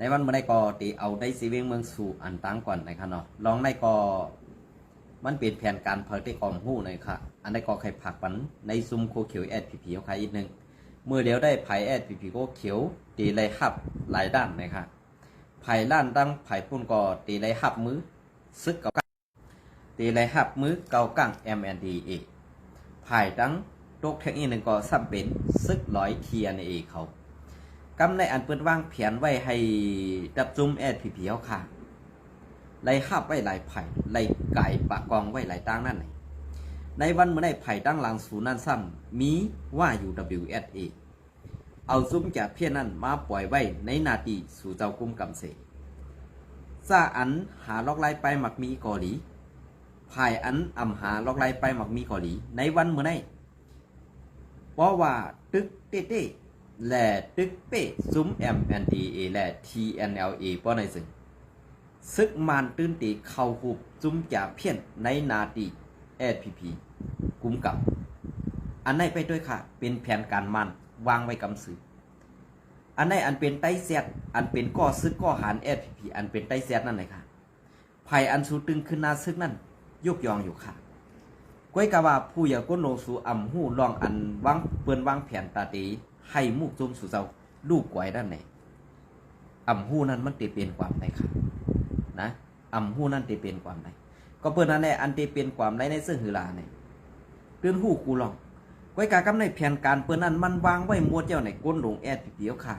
ในวันเมื่อใดก็ตีเอาได้ซีเวงเมืองสู่อันตั้งก่อนนะครับเนาะลองได้ก็มันเป็นแผนการเผยได้กอมหู้หน่อยค่ะอันได้ก็ใครผักปันในซุมโคเขียวแอดผีเขาใครอีกหนึ่งเมื่อเดียวได้ไผ่แอดผีโคเขียวตีเลยหับหลายด้านนะครับไผ่ล้านตั้งไผ่พุ่นก็ตีเลยหับมือซึกเก่าตีเลยหับมือเก่ากัง MNDA ไผ่ตั้งโรคเทคนิคหนึ่งก็ซ้ำเป็นซึกร้อยเทียในเอเขากำในอันเปิดว่างเพียนไว้ให้ดับจุ่มแอดผีเขาค่ะไล่หับไว้หลายไผ่ไล่ไก่ปะกองไว้หลายตั้งนั่นไหนในวันเมื่อได้ไผ่ตั้งหลังศูนย์นั่นซ้ำมีว่าอยู่ WSA เอาซุ่มจากเพี้ยนนั่นมาปล่อยไว้ในนาทีสู่เจ้ากุ้มกำเสซาอันหาล็อกไล่ไปหมักมีเกาหลีภายอันอำหาล็อกไล่ไปหมักมีเกาหลีในวันเมื่อได้เพราะว่าตึกเต้เต้และตึกเป้ซุ่ม MNDA และ TNLA ป้อในซึ่งซึกมันตื้นตีเข้าหุบซุ่มจากเพี้ยนในนาทีSPP กุ้มกับอันไหนไปด้วยค่ะเป็นแผนการมันวางไว้กำสืออันไหนอันเป็นไต้เสียดอันเป็นก่อซึกก่อหาร SPP อันเป็นไต้เสียดนั่นเลยค่ะไผ่อันสูตึงขึ้นนาซึกนั่นยกยองอยู่ค่ะก้อยกะว่าผู้อย่าก้นโลสูอ่ำหู้ลองอันวางเปิ้นวางแผนตาตีให้มุกจุ่มสู่เจ้าลูกไว้ด้านไหนอ่ำหู้นั้นมันติเป็นความใดค่ะนะอ่ำหู้นั้นติเป็นความใดก็เปิ้นนั่นแหละอันติเป็นความใดในซึ่งหือลาเนี่ยเตือนหู้กูลองก้อยกะกำในแผนการเปิ้นนั้นมันวางไว้มัวเจ้าในก้นหลงแอดเปียวค่ะ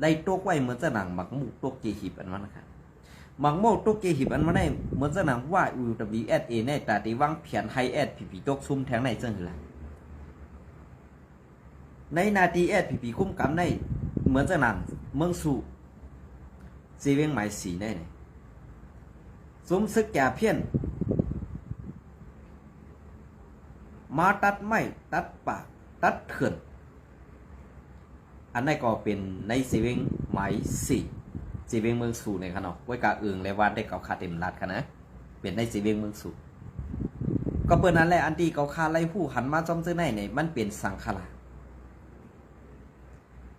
ไล่ตกไว้เหมือนจะหนังหมักหมูตกเจหิบอันนั้นนะคะหมักโมตกเจหิบอันมันได้เหมือนจะหนังว่า UWSA ในตาตีวางแผนให้แอดผีตกซุ่มแทงในซึ่งหือลาในนาทีSPP คุ้มกำได้เหมือนจะหนังเมืองสู่ซีเวงหมายสีได้เนี่ยซุ้มซึกแก่เพี้ยนมาตัดไม้ตัดปากตัดเขื่อนอันนี้ก็เป็นในซีเวงหมายสี่ซีเวงเมืองสู่ในขณะไว้กาอึ่งและวันได้เก่าคาเต็มรัดค่ะนะเป็นในซีเวงเมืองสู่ก็เปิดนั้นแหละอันที่เก่าคาไล่ผู้หันมาจอมซื้อในเนี่ยมันเป็นสังขาร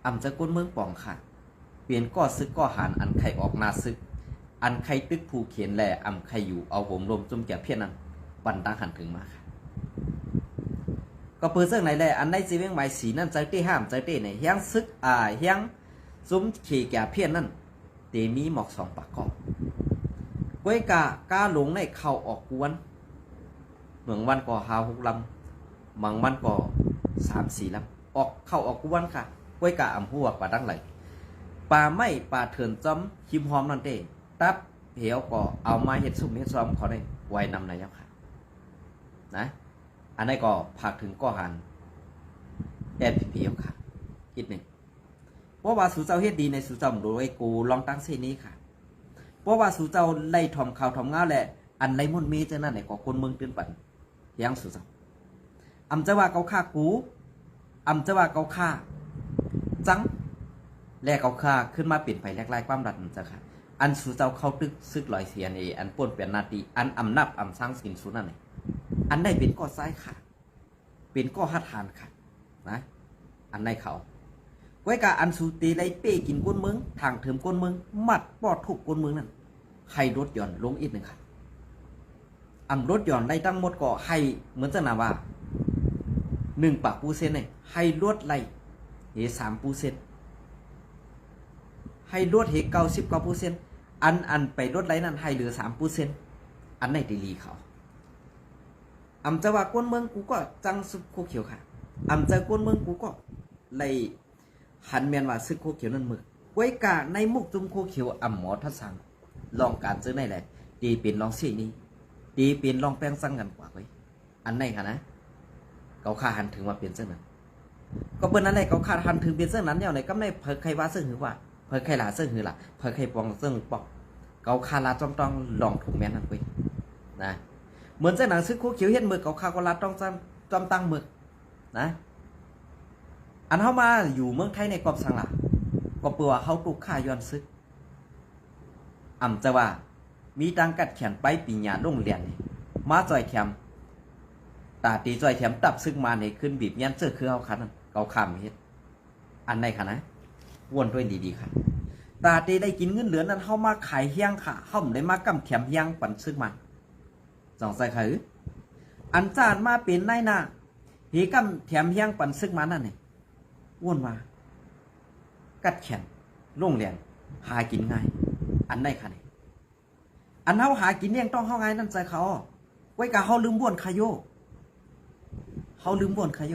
อำจะก้นเมืองป่องค่ะเปลี่ยนก่อซึกก่อหารอันไข่ออกนาซึกอันไข่ตึกผู้เขียนแหล่อำไข่อยู่เอาผมลมจุ่มแก่เพี้ยนนั้นบันตาหันถึงมาค่ะก็เปิดเสื้อไหนแหละอันในซีเวงหมายสีนั่นใจเต้ห้ามใจเต้ในเฮียงซึกเฮียงซุ้มขี่แก่เพี้ยนนั่นเตมีหมอกสองปากกองก้อยกาหลงในเข้าออกกวนเหมืองวันก่อ5-6 ลำบางวันก่อ3-4 ลำออกเข้าออกกวนค่ะก้อยกาอำหัวป่าดังไหลป่าไม่ป่าเถื่อนจอมหิมหอมนั่นเต้ตับเหวก็เอามาเห็ดซุ่มเห็ดซ้อมเขาได้ไว้นำในยักษ์ค่ะนะอันนี้ก็ผักถึงก่อหันSPPค่ะคิดหนึ่งเพราะว่าสู่เจ้าเฮ็ดดีในสู่เจ้าโดยกูลองตั้งเส้นนี้ค่ะเพราะว่าสู่เจ้าไล่ทอมข่าวทอมง้าแหละอันไล่มุ่นมีเจ้านั่นไหนก็คนเมืองตื่นปั่นยังสู่เจ้าอำจะว่าเขาฆ่ากูอำจะว่าเขาฆ่าจังแลกเขาฆ่าขึ้นมาเปลี่ยนไปแลกลายความรัดจ้ะค่ะอันสู่เจ้าเข้าตึกซึกลอยเสียนอันป่นเปลี่ยนนาทีอันอำนับอำสร้างสินสุนั่นไหนอันได้เป็นก้อซ้ายค่ะเป็นก้อหัดหานค่ะนะอันในเขาไว้กาอันสูตีไล่เป้กินก้นเมืองทางเถิมก้นเมืองมัดปอดทุกก้นเมืองนั่นให้รถยนต์ลงอีกหนึ่งค่ะรถยนต์ได้ตั้งหมดก็ให้เหมือนจะนาว่า1 ปากปูเซนเนี่ยให้รถไล่3 ปูเซนให้รถ99%อันไปรถไล่นั่นให้เหลือ3 ปูเซนอันในตีลีเขาจะว่าก้นเมืองกูก็จังซึกโคเขียวค่ะจะก้นเมืองกูก็ไล่หันเมียนว่าซึกโคเขียวนั่นมึกไว้กาในมุกจุมโคเขียวหมอทัศสังลองการซื้อในแหละดีเป็นลองซี่นี้ดีเป็นลองแป้งสั่งกันกว่าไว้อันไหนค่ะนะเขาฆ่าหันถึงมาเปลี่ยนเส้นนั้นก็เป็นนั้นแหละเขาฆ่าหันถึงเปลี่ยนเส้นนั้นเนี่ยในก็ไม่เผยใครว่าซึ่งหือว่าเผยใครหลาซึ่งหือหล่ะเผยใครปองซึ่งปอกเขาฆ่าลาจ้องต้องลองถูกแม่นั่นไว้นะเหมือนเส้นหนังซึกโคเขียวเห็นมึกเขาฆ่าก็ลาต้องจอมตั้งมึกนะอันเข้ามาอยู่เมืองไทยในกอบสังหละก็เปลือเขาตุกฆ่าย้อนซึกจะว่ามีตังกัดแขนไปปีญาลงเรียนมาจ่อยแถมตาตีจ่อยแถมตับซึกมาในขึ้นบีบยันเสื้อคือเขาคันเขาขามเฮ็ดอันไหนคะนะวนด้วยดีๆค่ะ ตาเตได้กินเงินเหลือนั้นเฮามาขายเฮียงค่ะเฮาได้มากำแขมเฮียงปันซึกมันสองใส่คืออันจานมาเป็นนายหน้าเฮกำแถมเฮียงปันซึกมันนั่นนี่อ้วนว่ากัดแขนโรงเรียนหากินง่ายอันได้ค่ะนี่อันเฮาหากินเลี้ยงต้องเฮาไงนั่นใจเขาไว้กะเฮาลืมบ่วนขยโยเฮาลืมบ่วนขยโย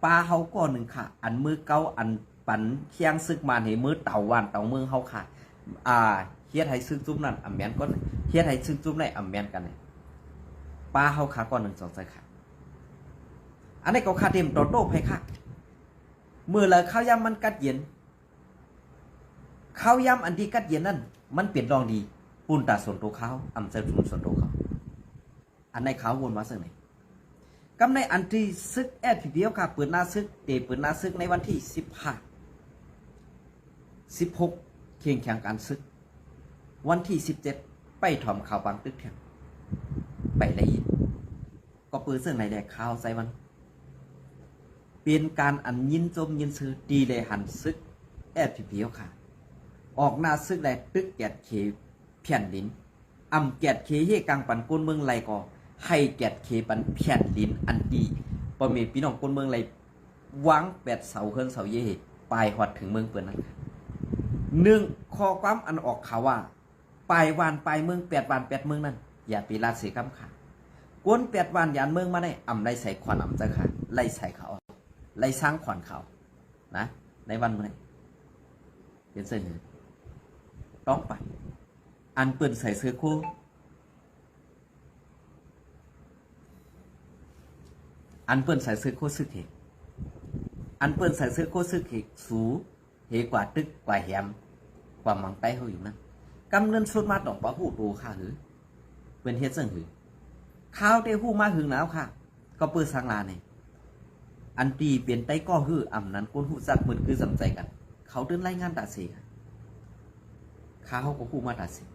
ปลาเฮาก่อนหนึ่งค่ะอันมือเก้าอันปันเคียงซึกมันให้มือเต่าวันเต่าเมืองเฮาค่ะเฮียไทยซึกจุ้มนั่นอำแมนก็เฮียไทยซึกจุ้มในอำแมนกันนี่ปลาเฮาขาก่อนหนึ่งสองใจค่ะอันนี้ก็ขาเต็มโตโต้ไผค่ะมือละข้าวยำมันกัดเย็นข้าวยำอันที่กัดเย็นนั่นมันเปลี่ยนรองดีปุ่นตาส่วนตัวเขาอำเจอส่วนตัวเขาอันในเขาวนมาซึ่งไหนกำในอันที่ซึกแอดทีเดียวค่ะเปิดหน้าซึกเปิดหน้าซึกในวันที่16เคียงแข่งการซึกวันที่17ไปถอมข่าวบางตึกแถวไปได้ยินก็เปิดซึ่งในแดกข่าวใส่วันเป็นการอันยินจมยินซื้อดีเลยหันซึกแอดทีเดียวค่ะออกหน้าซึกแดกตึกแกดเขเพียนลิ้นอำแกดเคเฮกังปันก้นเมืองไรก็ให้แกดเคปันเพียนลิ้นอันดีประเมพี่น้องก้นเมืองไรวางแปดเสาเฮิรนเสาเย่ปลายหอดถึงเมืองเปิดนั้นหนึ่งข้อความอันออกข่าวว่าปลายวานปลายเมือง8 วัน8 เมืองนั้นอย่าปีลาเสียกำขาก้น8 วันยานเมืองมาได้อำไรใส่ขวัญอำจะขาไล่ใส่เขาไล่สร้างขวัญเขานะในวันเมื่อไหร่เป็นเส้นหนึ่งต้องไปอันเปิดใส่เสื้อคู่อันเปิดใส่เสื้อคู่ซึกเหกอันเปิดใส่เสื้อคู่ซึกเหกสูเหกว่าตึกกว่าแหมกว่ามังไต้เขาอยู่นั่นกำเงินสุดมาดอกปลาหูตูค่ะหือเป็นเฮ็ดเสื่อหือข้าวเต้หู้มาหึงหนาวค่ะก็เปิดสังลาเนี่ยอันตีเปลี่ยนไต้ก็หืออ่ำนั้นก้นหูจักมือคือสำใจกันเขาเดินไล่งานตัดเสียข้าวก็หู้มาตัดเสีย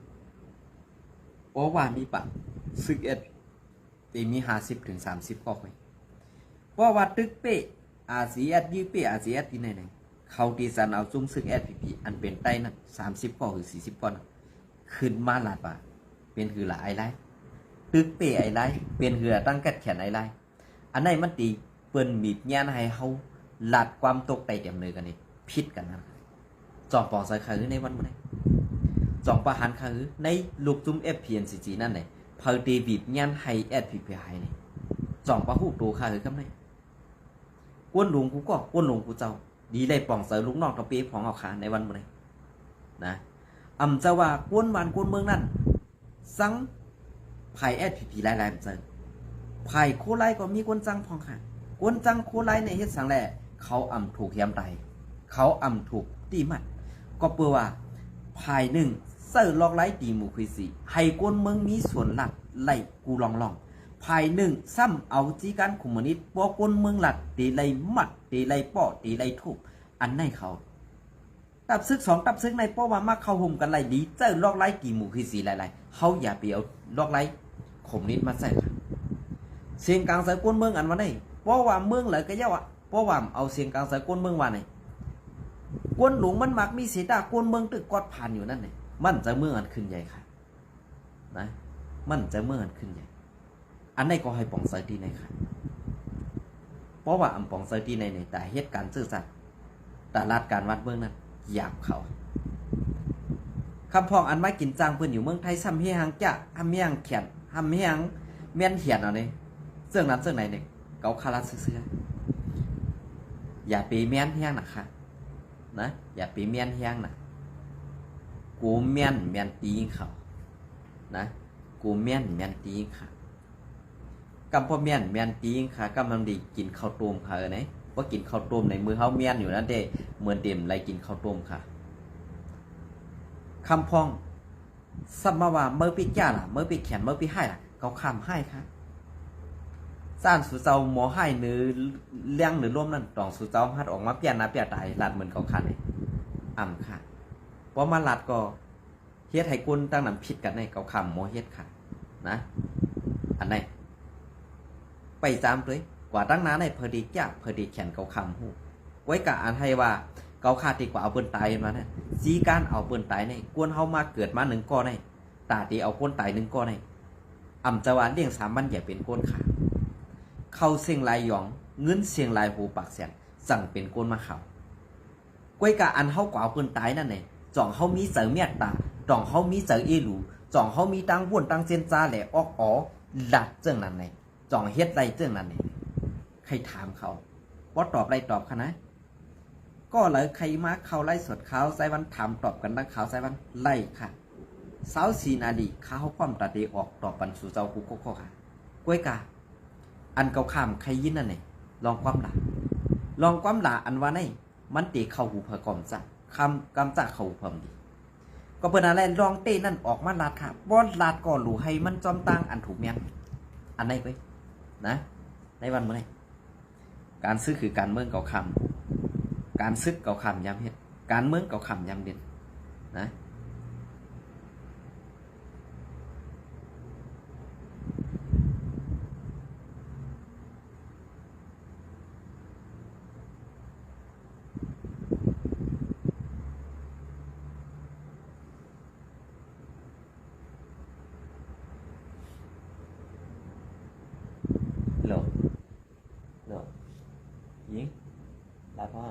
เพราะว่ามีปะซึกตีมี50 ถึง 30ก็ค่อยเพราะว่าตึกเป้อาเซียยื้อเป้อาเซียที่ไหนเขาตีสันเอาจุ้มซึกพีอันเป็นไต้นั่น30ก็หรือ40ก็ขึ้นมาหลาดป่ะเป็นคือหลายไรตึกเป้ไอ้ไรเป็นคือตั้งกัดแขนไอ้ไรอันไหนมันตีเปิ้นมีดญาณให้เขาหลัดความตกไตเต็มเลยกันนี่พิษกันนะจอมปองใส่ขาในวันเมื่อไหร่จองประหารคือในลูกจุ้มFPNCG นั่นเลยเพอตีบีบยันให้SPPI นี่จองประหูตัวคือคำไหนก้นหลวงกูก็ก้นหลวงกูเจ้าดีเลยป่องเสือลูกนอกตะปีของเอาขาในวันเมื่อไหร่นะอำจะว่าก้นวันก้นเมืองนั่นสังไผ่ SPP หลายๆเจอไผ่โคไลก็มีก้นจังพองค่ะก้นจังโคไลในเฮ็ดสังแหล่เขาอำถูกเฮียมไตเขาอำถูกตีมัดก็เปื่อว่าภายหนึ่งเสิร์ลอกไล่ตีหมู่คุยสีให้ก้นเมืองมีส่วนหลักไล่กูลองภายหนึ่งซ้ำเอาจีการคอมมิวนิสต์ปอก้นเมืองหลัดตีไล่มัดตีไล่ป้อตีไล่ทุบอันในเขาตับซึกตับซึกในป้อว่ามาเข้าห่มกันไล่ดีเสิร์ลอกไล่ตีหมู่คุยสีไล่เขาอย่าไปเอาลอกไล่คอมมิวนิสต์มาใส่ค่ะเสียงกลางสายก้นเมืองอันวันนี้ป้อว่าเมืองเลยก็เยาะป้อว่าเอาเสียงกลางสายก้นเมืองวันนี้กวนหลวงมันมักมีเสียดากวนเมืองตึกกอดผ่านอยู่นั่นเนี่ยมันจะเมืองอันขึ้นใหญ่ค่ะนะมันจะเมืองอันขึ้นใหญ่อันไหนก็ให้ป่องเซอร์ตีในค่ะเพราะว่าป่องเซอร์ตีในแต่เหตุการณ์ซื่อสัตย์แต่ลาดการวัดเมืองนั้นหยาบเขาคำพองอันไม่กินจางเพื่อนอยู่เมืองไทยซ้ำเฮียงจะทำเฮียงเขียนทำเฮียงเมียนเขียนเอาเนี่ยเสื่องนั้นเสื่องไหนเนี่ยเกาคาราเสื้ออย่าไปเมียนเฮียงนะคะนะอย่าไปเมียนเฮียงนะกูเมียนตีเขานะกูเมียนตีค่ะกำพอเมียนตีค่ะกำลังดีกินข้าวต้มค่ะเนี่ยว่ากินข้าวต้มในมือเขาเมียนอยู่นั่นเด้เหมือนเต็มไรกินข้าวต้มค่ะคำพองสัมมาว่าเมื่อปีแก่ล่ะเมื่อปีแขนเมื่อปีให้ล่ะเขาคำให้ค่ะสร้างสุเจ้าหมอให้เนื้อเลี้ยงหรือร่วมนั่นตองสุเจ้าพัดออกมาเปลี่ยนนะเปลี่ยนตายหลัดเหมือนเขาคันเลยอ่ำค่ะเพราะมาหลัดก็เฮ็ดให้กุนตั้งนำผิดกันในเขาคำหมอเฮ็ดค่ะนะอันไหนไปจามเลยกว่าตั้งนานในเพอดีแก่เพอดีแขนเขาคำหูไว้กะอันให้ว่าเ เกาขาดดีกว่าเอาเปิ้นตายมาเนี่ยสีการเอาเปิ้นตายในกวนเฮามาเกิดมาหนึ่งก้อนในตาตีเอาก้นตายหนึ่งก้อนในอ่ำจะว่าเลี้ยงสามวันอย่าเป็นก้นขาเข้าเสียงลายหยองเงินเสียงลายหูปากแสนสั่งเป็นก้นมาเขาก้วยกะอันเฮากว่าเอาเปิ้นตายนั่นเนี่ยจ่องเฮามีเสือเมียตาจ่องเฮามีเสือเอหลูจ่องเฮามีตังว่นตังเจนจ้าแหล่ออกอ๋อหลัดเจ้งนั่นเนี่ยจ่องเฮ็ดไรเจ้งนั่นเนี่ยใครถามเขาว่าตอบไรตอบคะนะก็เลยใครมาเขาไล่สดเขาใส่วันถามตอบกันตั้งเขาใส่วันไล่ค่ะ24 นาทีเขาความตัดเดออกตอบปันสู่เจ้าคุกโคค่ะก้วยกาอันเก่าข้ามใครยินนั่นเนี่ยลองความหลาอันว่าในมันตีเข้าหูเผอกอมจ้ะคำกำจ้าเข้าหูเพิ่มดีก็เปิดอะไรลองเต้นั่นออกมาลาดค่ะบอลลาดก่อหลูให้มันจอมตั้งอันถูกเมียนอันไหนก้วยนะในวันเมื่อไหร่การซื้อคือการเมืองเก่าคำการซึกเก่าคำย้ำเฮ็ดการเมืองเก่าคำย้ำเด่นนะโหลยิงลาพ่อ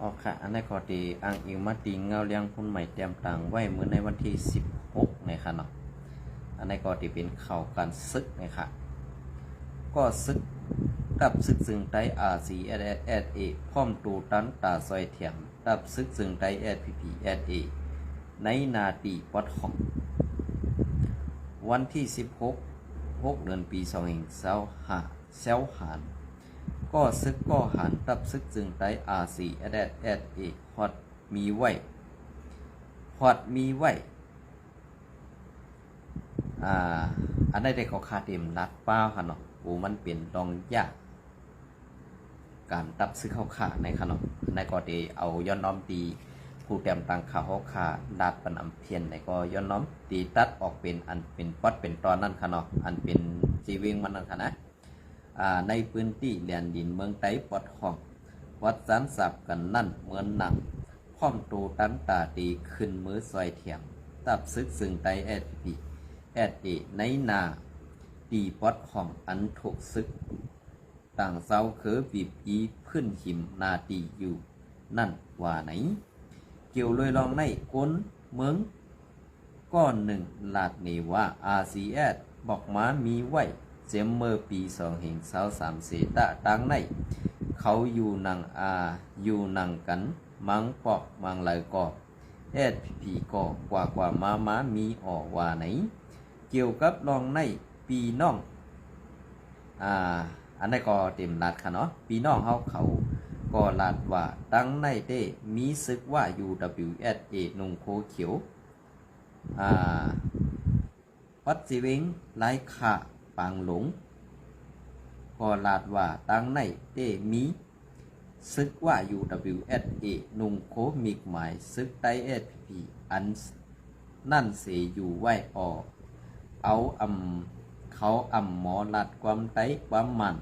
ออกค่ะอันนี้ขอตีอ้างอิงมาตีเงาเลี้ยงพุ่นใหม่เตรียมต่างไว้เมื่อในวันที่16นะคะเนาะอันนี้ก็ตีเป็นเข่าการซึกนะคะก็ซึกกับซึกซึ่งไตRCSSA พร้อมตูตันตาซอยเถียมกับซึกซึ่งไต SPPSA ในนาตีปอดห้องวันที่16 เดือนปี2025เซลหานก็ซึกก็หันตับซึกจึงไตRCSSA ฮอดมีไว้อันได้ได้เขาคาเต็มนัดเป้าค่ะเนาะโอ้มันเป็นรองยากการตับซึกเข้าขาในค่ะเนาะในก็ได้เอาย้อนน้อมตีผู้เตรียมตังข่าวเขาขาดัดปันอำเพียนในก็ย้อนน้อมตีตัดออกเป็นอันเป็นป๊อดเป็นตอนนั่นค่ะเนาะอันเป็นจีวิงมันนั่นค่ะนะในพื้นที่แดนดินเมืองไต้ปอดห้องวัดสันสับกันนั่นเหมือนหนังพร้อมตูตันตาตีขึ้นมือซอยเถียงตับซึกซึ่งไตSPPSA ในนาตีปอดห้องอันถูกซึกต่างเศร้าเคือบีบอีพื้นหิมนาตีอยู่นั่นว่าไหนเกี่ยวเลยลองในก้นเมืองก้อนหนึ่งลาดเนว่า RCS บอกมามีไว้ เจมเมอร์ปี2023เสตะดังในเขาอยู่นังอยู่นังกันมังปอกมังไหลก่อSPP ก็กว่ามามีออกว่าไหนเกี่ยวกับลองในปีน้องอันนี้ก็เต็มลัดค่ะเนาะปีน้องเขาก็ลัดว่าตั้งในเต้มีซึกว่า UWSA นุ่งโคเขียวปัดสิเวงไล่ขาปังหลงก็ลัดว่าตั้งในเต้มีซึกว่า UWSA นุ่งโคมีหมายซึกไต้ SPP อันนั่นเสอยู่ไว้ออกเขาหมอลัดความไต้ความมัน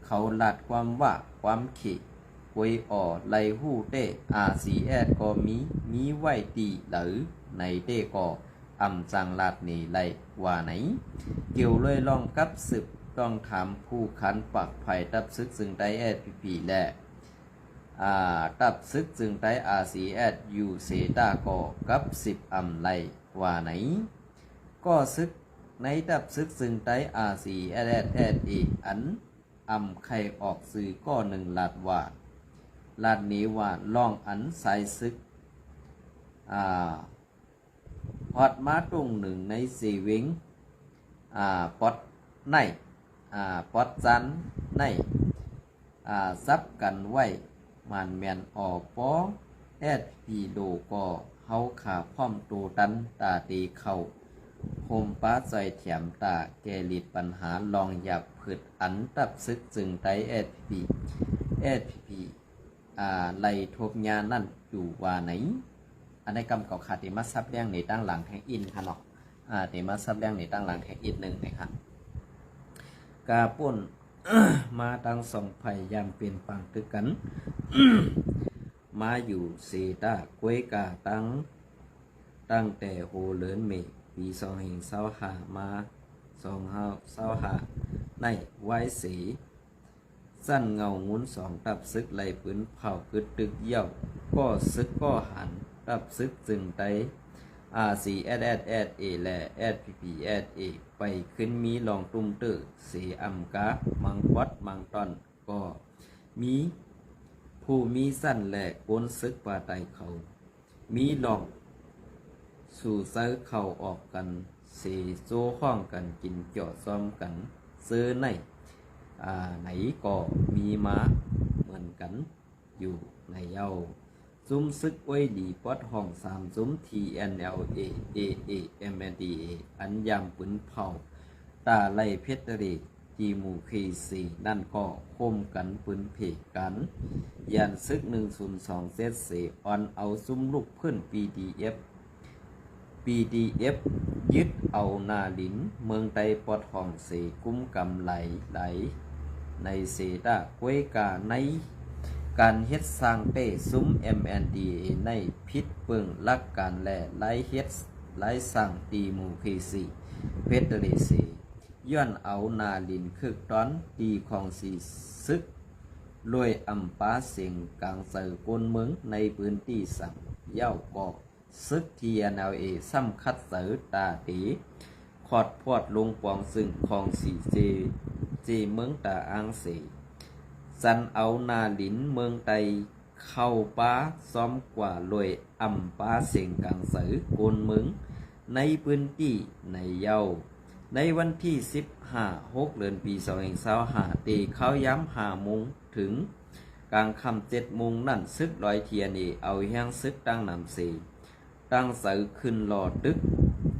เขาลัดความว่าความขีควยไลหู้เต้RCS ก็มีไว้ตีหรือในเต้ก็จังลัดนี่ไลว่าไหนเกี่ยวเลยลองกับสืบต้องถามผู้ขันปักไผ่ตับซึกซึ่งไต้ SPP และตับซึกจึงไต้ RCS อยู่เซตาก็กับ10ไลว่าไหนก็ซึกในตับซึกซึ่งไต้ RCS อันไข่ออกสื่อก็หนึ่งลาดว่าลาดนี้ว่าลองอันสายซึกพอดมาตรงหนึ่งในสีวิงปอดในปอดจันในซับกันไว้มันแมนออกป้อSPP โดก็เฮาขาพร้อมตูตันตาตีเข่าโฮมป้าใจแถมตาแกลิดปัญหาลองหยับผืดอันตับซึกจึงไต้ SPP ไล่ทบยานั่นอยู่ว่าไหนอันในกำเก่าขาดเตมาซับเลี้ยงในตั้งหลังแทงอินค่ะเนาะเตมาซับเลี้ยงในตั้งหลังแทงอินหนึ่งนะครับกาป่น มาตั้งสองไผ่ยามเป็นปังตึกกัน มาอยู่เซตากวยกาตั้งแต่โฮเลินเมปี2025มา2025ในไว้สีสั้นเงางูน2ตับซึกไหลปืนเผากึดตึกเยี่ยวก็ซึกก็หันตับซึกจึงไต้ RCSSA และ SPPSA ไปขึ้นมีลองตุ้มเตอเสียกามังวัดมังตอนก็มีผู้มีสั้นและก้นซึกป่าไตเขามีลองสู่เซิร์เข้าออกกันเสโซห้องกันกินเจาะซ้อมกันซื้อในไหนก็มีมาเหมือนกันอยู่ในเย้าซุ่มซึกไว้ดีปอดห้อง3ซุ่ม TNLA AA MNDA อันยามปืนเผาตาไล่เพชรเรจีมูเคซีนั่นก็โคมกันปืนเพกันยันซึก102เซตเสออนเอาซุ่มลูกเพื่อน PDF ยึดเอานาลินเมืองไต้ปอดห้องเสกุ้มกำไหลในเซตากวยกาในการเฮ็ดสร้างเป้ซุ้ม MNDA ในพิษเปิงลักการและไล่เฮ็ดไล่สร้างตีมูเคซีเพชรเลเซย้อนเอานาลินคึกตอนตีของสีซึกรวยปาเสียงกลางเสือกนเมืองในพื้นที่สั่งเย้าก็ซึก TNLA ซ้ำคัดเสือตาตีขอดพอดลงปองซึ่งของสีเจเมืองตาอังเสสันเอานาลินเมืองไตเข้าป้าซ้อมกว่าลอยป้าเสียงกลางเสือโกนเมืองในพื้นที่ในเย้าในวันที่15 เดือนปี2025ตีเข้าย้ำ5 โมงถึงกลางค่ำ7 โมงนั่นซึกลอยเทียนีเอาแห้งซึกตั้งนำเสตั้งเสือขึ้นหลอดดึก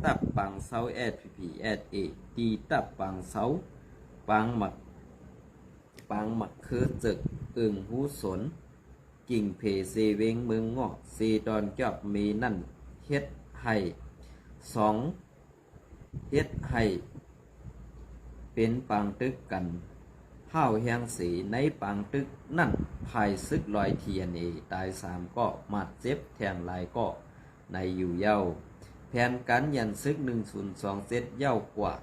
ตับปังเสา SPPSA ตีตับปังเสาปังหมักคือจึกหูสนกิ่งเพเซเวงเมืองเงาะเซดอนจอบมีนั่นเฮ็ดให้เป็นปังตึกกันห้าวแหงสีในปังตึกนั่นภายซึกลอยเทียนตาย3ก็มาดเจ็บแทงหลายก็ในอยู่เย้าแผนการยันซึก102เซตเย้ากว่า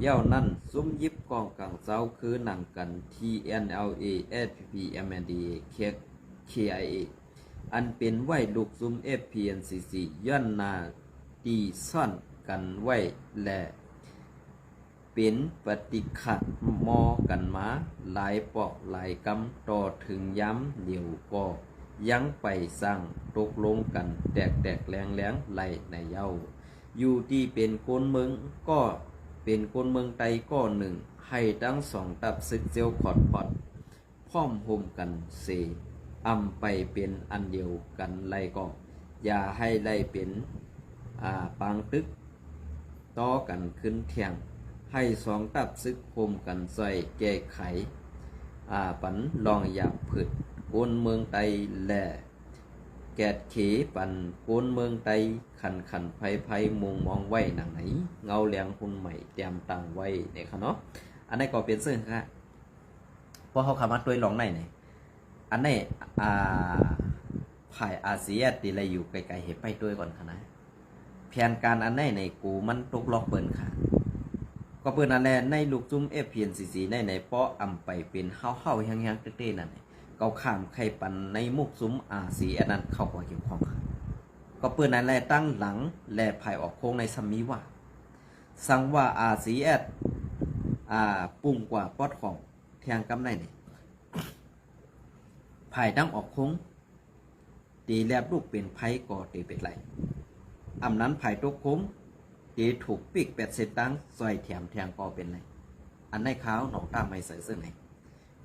เย้านั่นซุ้มยิบกองกลางเจ้าคือหนังกัน TNLA SPP MNDA KIA อันเป็นไว้ลูกซุ้ม FPNCC ย้อนนาตีซ่อนกันไว้และ เป็นปฏิขัดมอกันมาหลายปอกหลายกำต่อถึงย้ำเดี๋ยวก็ยังไปสร้างตกลงกันแตกแรงไหลในเย้าอยู่ที่เป็นคนเมืองก็เป็นคนเมืองไตก็หนึ่งให้ทั้งสองตับซึกเจียวขอดพอดพร้อมห่มกันเสอำไปเป็นอันเดียวกันไล่ก็อย่าให้ไล่เป็นปางตึกต่อกันขึ้นเทียงให้สองตับซึกห่มกันใส่แก้ไขปันลองอย่าผึดคนเมืองไตแหล่แกดเขปันคนเมืองไตขันไผ่มุงมองไว้หนังไหนเงาแหลงหุ่นใหม่เตรียมตังไว้เนี่ยค่ะเนาะอันนี้ก็เป็นซึ่งค่ะเพราะเขาขามาด้วยหลองในเนี่ยอันนี้ภายอาเซียนตีอะไรอยู่ไกลๆเหตุไปด้วยก่อนค่ะนะแผนการอันนี้ในกูมันตกล็อกเปินค่ะก็เปินอันแรกในลูกจุ้มFPNCCในเพราะอำไปเป็นเฮายังเต้ๆนั่นเกาข้ามไข่ปันในมุกซุ้มASEANนั้นเข้ากับเกี่ยวข้องค่ะก็เปิดนั่นแหละตั้งหลังแลภายออกโค้งในซัมมีว่าสังว่าASEANปุ่งกว่าปอดของเทียงกำในนี่ภายตั้งออกโค้งตีแลบลูกเป็นไพ่ก่อตีเป็ดไหลอำนั้นภายตกโค้งตีถูกปีกเป็ดเสตั้งซอยแถมแทงก่อเป็นไรอันในขาวหนองตามไม่ใส่เสื้อไหน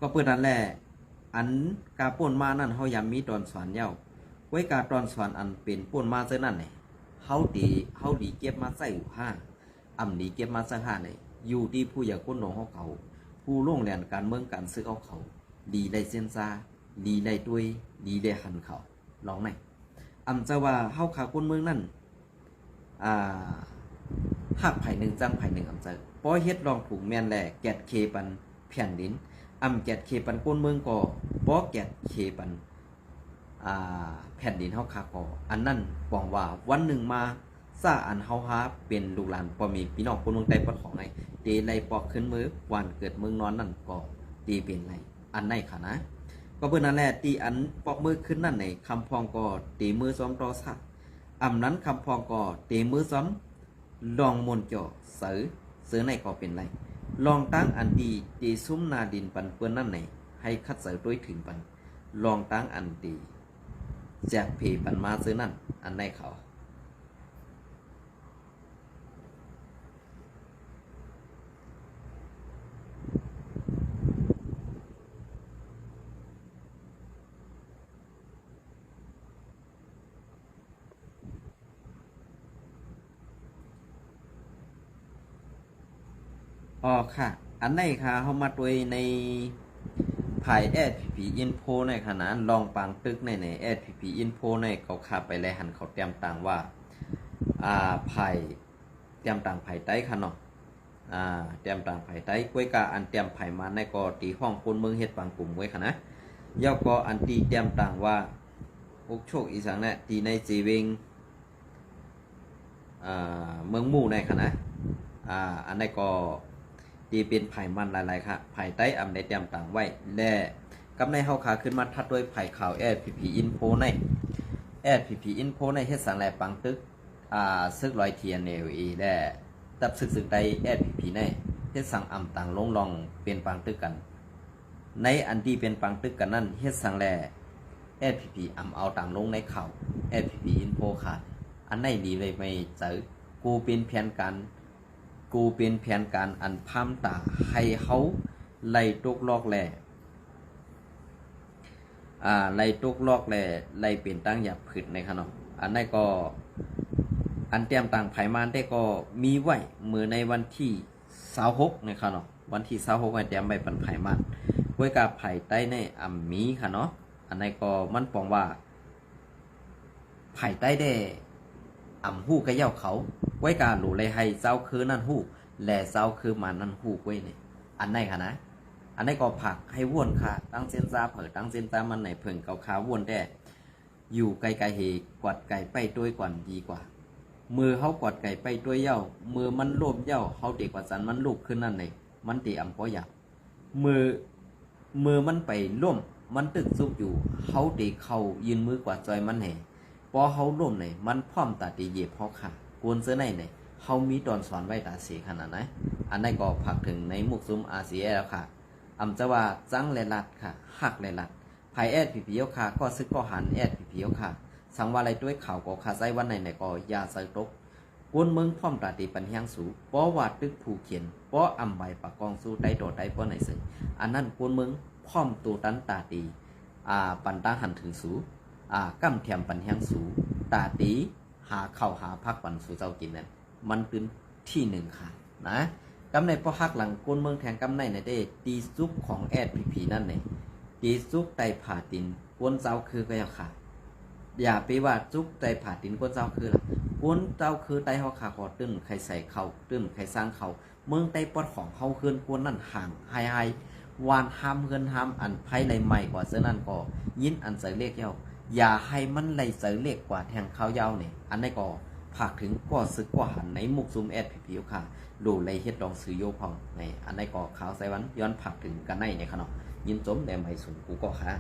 ก็เปิดนั่นแหละอันกาป่นมานั่นเฮายามมีตอนสอนเย้าไว้กาตอนสอนอันเป็นป่นมาเจ้านั่นเนี่ยเฮาดีเก็บมาใส่อยู่ห้าดีเก็บมาใส่ห้าเนี่ยอยู่ที่ผู้อยากก้นหนองเขาผู้ล่วงแหลนการเมืองการซื้อเขาดีได้เส้นซาดีได้ด้วยดีได้หันเขาลองไหนจะว่าเฮาขาก้นเมืองนั่นหักไผ่หนึ่งจังไผ่หนึ่งจะป้อเฮ็ดลองถูกแมนแหล่แกดเคปันแผ่นดินแกดเคปันก้นเมืองก่อป้อแกดเคปันแผ่นดินเฮาคาก่ออันนั้นหวังว่าวันหนึ่งมาซาอันเฮาฮาเป็นลูกหลานพอมีพี่น้องคนเมืองใต้ปอดของไงเตไลปอกขึ้นมือวันเกิดเมืองนอนนั่นก็ตีเป็นไรอันไหนค่ะนะก็เพื่อนนั่นแหละตีอันปอกมือขึ้นนั่นในคำพองก็ตีมือซ้อมต่อสักนั้นคำพองก็ตีมือซ้อมลองมนจ่อเสือในก็เป็นไรลองตั้งอันดีตีซุ้มนาดินปันเปื้อนนั่นไหนให้คัดเสือด้วยถึงปันลองตั้งอันดีแจกผีปันมาซื้อนั่นอันในเขาค่ะอันไหนค่ะเขามาด้วยในภาย SPP Info ในขณะลองปางตึกในSPP Info ในเขาขาไปแลหันเขาเตรียมต่างว่าภายเตรียมต่างภายใต้ค่ะเนาะเตรียมต่างภายใต้กล้วยกาอันเตรียมภายมาในก็ตีห้องคนเมืองเฮ็ดปางกลุ่มไว้ค่ะนะย่อก็อันตีเตรียมต่างว่าอุกโชคอีสังเนี่ยตีในจีเวงเมืองมู่ในค่ะนะอันในก็ตีเป็นไผ่มันหลายๆค่ะไผ่ใต้ในเตรียมต่างไว้และกับในเฮาขาขึ้นมาทัดด้วยไผ่ข่าว SPP Info ใน SPP Info ในเฮ็ดสังแลปังตึกซึกลอยเทียนLE และตับซึกใด SPP ในเฮ็ดสังต่างลงลองเป็นปังตึกกันในอันที่เป็นปังตึกกันนั่นเฮ็ดสังแล SPP เอาต่างลงในข่าว SPP Info ค่ะอันไหนดีเลยไม่เจอกูเป็นแผนการอันพามตาให้เขาไล่ตกลอกแหล่ไล่ตกลอกแหล่ไล่เป็นตั้งหยับผึดในขนมอันนั้นก็อันเตรียมต่างไผ่มานได้ก็มีไว้มือในวันที่26ในขนมวันที่26เตรียมใบปันไผ่มานไว้กับไผ่ใต้ในมีค่ะเนาะอันนั้นก็มันปองว่าไผ่ใต้ได้หู้กระเย่าเขาไว้การหลูเลยให้เจ้าคือนั่นหู้แหล่เจ้าคือมันนั่นหู้ไว้เนี่ยอันไหนค่ะนะอันไหนก็ผักให้ว่นค่ะตั้งเส้นซาเผิดตั้งเส้นตามันไหนเพิ่งเกาขาว่นได้อยู่ไกลๆเหกวัดไก่ไปด้วยก่อนดีกว่ามือเขากวัดไก่ไปด้วยเย่ามือมันโลภเย่าเขาเด็กกว่าสันมันลูกขึ้นนั่นเลยมันตีก็อยากมือมันไปล่มมันตึกซุกอยู่เขาตีเขายืนมือกว่าจอยมันแห่พอเขาล่มเลยมันพร้อมตัดตีเหยียบเขาค่ะกวนเสื้อในเลย เฮามีตอนสอนไว้ตาสีขนาดไหนอันนี้ก็ผักถึงในมุกซุมอาเซียแล้วค่ะอำจะว่าจังและลัดค่ะหักและลัดภายแอดผีๆค่ะก็ซึกก็หันแอดผีๆค่ะสังว่าอะไรด้วยข่าวก็คาใจวันไหนก็ยาใส่ตกกวนเมืองพร้อมตาตีปัญญางสูป้อวาดตึกผู้เขียนป้ออำใบปากกองสู้ได้โดดได้ป้อไหนซึ่งอันนั้นกวนเมืองพร้อมตัวตันตาตีปันตาหันถึงสูกำเทียมปัญญางสูตาตีหาเข้าหาพักปันสู่เจ้ากินนั่นมันเป็นที่หนึ่งค่ะนะกำในป้อฮักหลังกวนเมืองแทงกำในเด้ตีซุปของแอดผีนั่นเนี่ยตีซุปไตผ่าตินกวนเจ้าคือก็อย่าขาดอย่าไปว่าซุปไตผ่าตินกวนเจ้าคือละกวนเจ้าคือไตเขาขาขอตื้นใครใส่เขาตื้นใครสร้างเขาเมืองไตปอดของเขาคืนกวนนั่นห่างไฮวานห้ามเฮือนห้ามอันไพ่ในใหม่กว่าเสื้อนั่นก็ยินอันใส่เลขเย้าอย่าให้มันไหลใส่เลขกว่าแทงเขาเย้าเนี่ยอันนี้ก็ผากถึงก็ซึกกว่าหันในมุกซุมแอดผีค่ะดูเลยเฮ็ดลองซื้อโยพองในอันนี้ก็ขาวใส่วันย้อนผากถึงกันในขนมยินจมแต่ไม่สูงกูก็ค่ะ